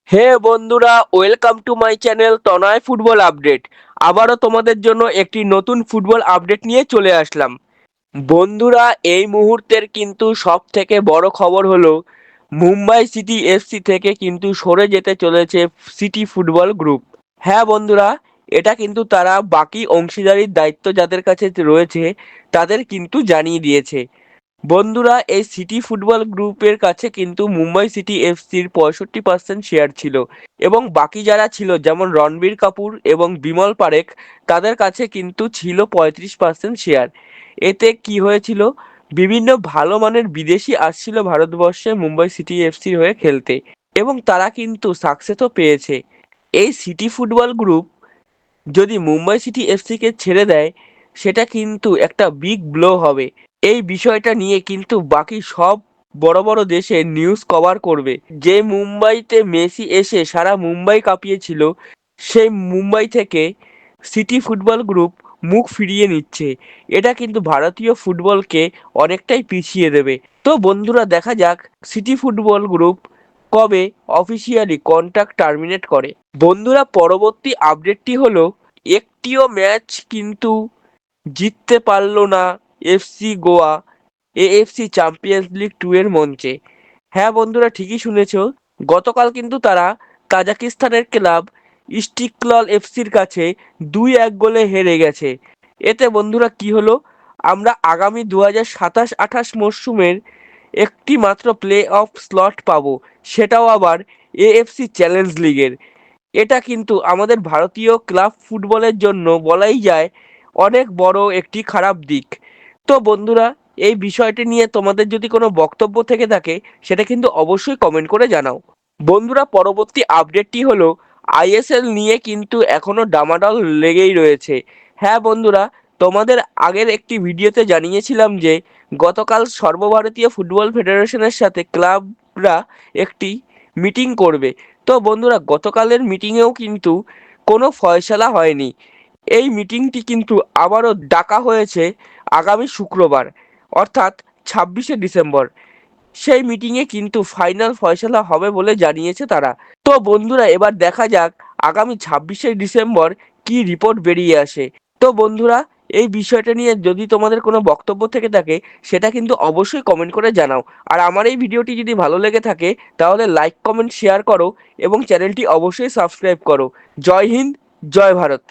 হে বন্ধুরা, welcome to my channel Tanay football update. আবারও তোমাদের জন্য একটি নতুন ফুটবল আপডেট নিয়ে চলে আসলাম। বন্ধুরা, এই মুহূর্তের কিন্তু সব থেকে বড় খবর হলো মুম্বাই সিটি এফসি থেকে কিন্তু সরে যেতে চলেছে সিটি ফুটবল গ্রুপ। হ্যাঁ বন্ধুরা, এটা কিন্তু তারা বাকি অংশীদারির দায়িত্ব যাদের কাছে রয়েছে তাদের কিন্তু জানিয়ে দিয়েছে। বন্ধুরা, এই সিটি ফুটবল গ্রুপের কাছে কিন্তু মুম্বাই সিটি এফসির 65% শেয়ার ছিল এবং বাকি যারা ছিল যেমন রণবীর কাপুর এবং বিমল পারেখ তাদের কাছে কিন্তু ছিল 35% শেয়ার। এতে কি হয়েছিল, বিভিন্ন ভালো মানের বিদেশি আসছিল ভারতবর্ষে মুম্বাই সিটি এফসির হয়ে খেলতে এবং তারা কিন্তু সাকসেসও পেয়েছে। এই সিটি ফুটবল গ্রুপ যদি মুম্বাই সিটি এফসিকে ছেড়ে দেয় সেটা কিন্তু একটা বিগ ব্লো হবে। এই বিষয়টা নিয়ে কিন্তু বাকি সব বড় বড় দেশে নিউজ কভার করবে। যে মুম্বাইতে মেসি এসে সারা মুম্বাই কাঁপিয়েছিল, সেই মুম্বাই থেকে সিটি ফুটবল গ্রুপ মুখ ফিরিয়ে নিচ্ছে। এটা কিন্তু ভারতীয় ফুটবলকে অনেকটাই পিছিয়ে দেবে। তো বন্ধুরা, দেখা যাক সিটি ফুটবল গ্রুপ কবে অফিসিয়ালি কন্ট্রাক্ট টার্মিনেট করে। বন্ধুরা, পরবর্তী আপডেটটি হলো একটিও ম্যাচ কিন্তু জিততে পারল না FC Goa AFC champions league 2 এর মঞ্চে। হ্যাঁ বন্ধুরা, ঠিকই শুনেছ, গতকাল কিন্তু তারা তাজিকিস্তানের ক্লাব ইস্টিক্লাল এফসির কাছে 2-1 গোলে হেরে গেছে। এতে বন্ধুরা কি হলো, আমরা আগামী 2027-28 মরশুমের একটি মাত্র প্লে অফ স্লট পাবো, সেটাও আবার এএফসি চ্যালেঞ্জ লিগের। এটা কিন্তু আমাদের ভারতীয় ক্লাব ফুটবলের জন্য বলাই যায় অনেক বড় একটি খারাপ দিক। তো বন্ধুরা, এই বিষয়টি নিয়ে তোমাদের যদি কোনো বক্তব্য থেকে থাকে সেটা কিন্তু অবশ্যই কমেন্ট করে জানাও। বন্ধুরা, পরবর্তী আপডেটটি হলো আইএসএল নিয়ে কিন্তু এখনো ডামাডোল লেগেই রয়েছে। হ্যাঁ বন্ধুরা, তোমাদের আগের একটি ভিডিওতে জানিয়েছিলাম যে গতকাল সর্বভারতীয় ফুটবল ফেডারেশনের সাথে ক্লাবরা একটি মিটিং করবে। তো বন্ধুরা, গতকালের মিটিংয়েও কিন্তু কোনো ফয়সালা হয়নি। এই মিটিংটি কিন্তু আবারও ডাকা হয়েছে আগামী শুক্রবার, অর্থাৎ 26শে ডিসেম্বর। সেই মিটিংয়ে কিন্তু ফাইনাল ফয়সালা হবে বলে জানিয়েছে তারা। তো বন্ধুরা, এবার দেখা যাক আগামী 26শে ডিসেম্বর কি রিপোর্ট বেরিয়ে আসে। তো বন্ধুরা, এই বিষয়টা নিয়ে যদি তোমাদের কোনো বক্তব্য থেকে থাকে সেটা কিন্তু অবশ্যই কমেন্ট করে জানাও। আর আমার এই ভিডিওটি যদি ভালো লেগে থাকে তাহলে লাইক কমেন্ট শেয়ার করো এবং চ্যানেলটি অবশ্যই সাবস্ক্রাইব করো। জয় হিন্দ, জয় ভারত।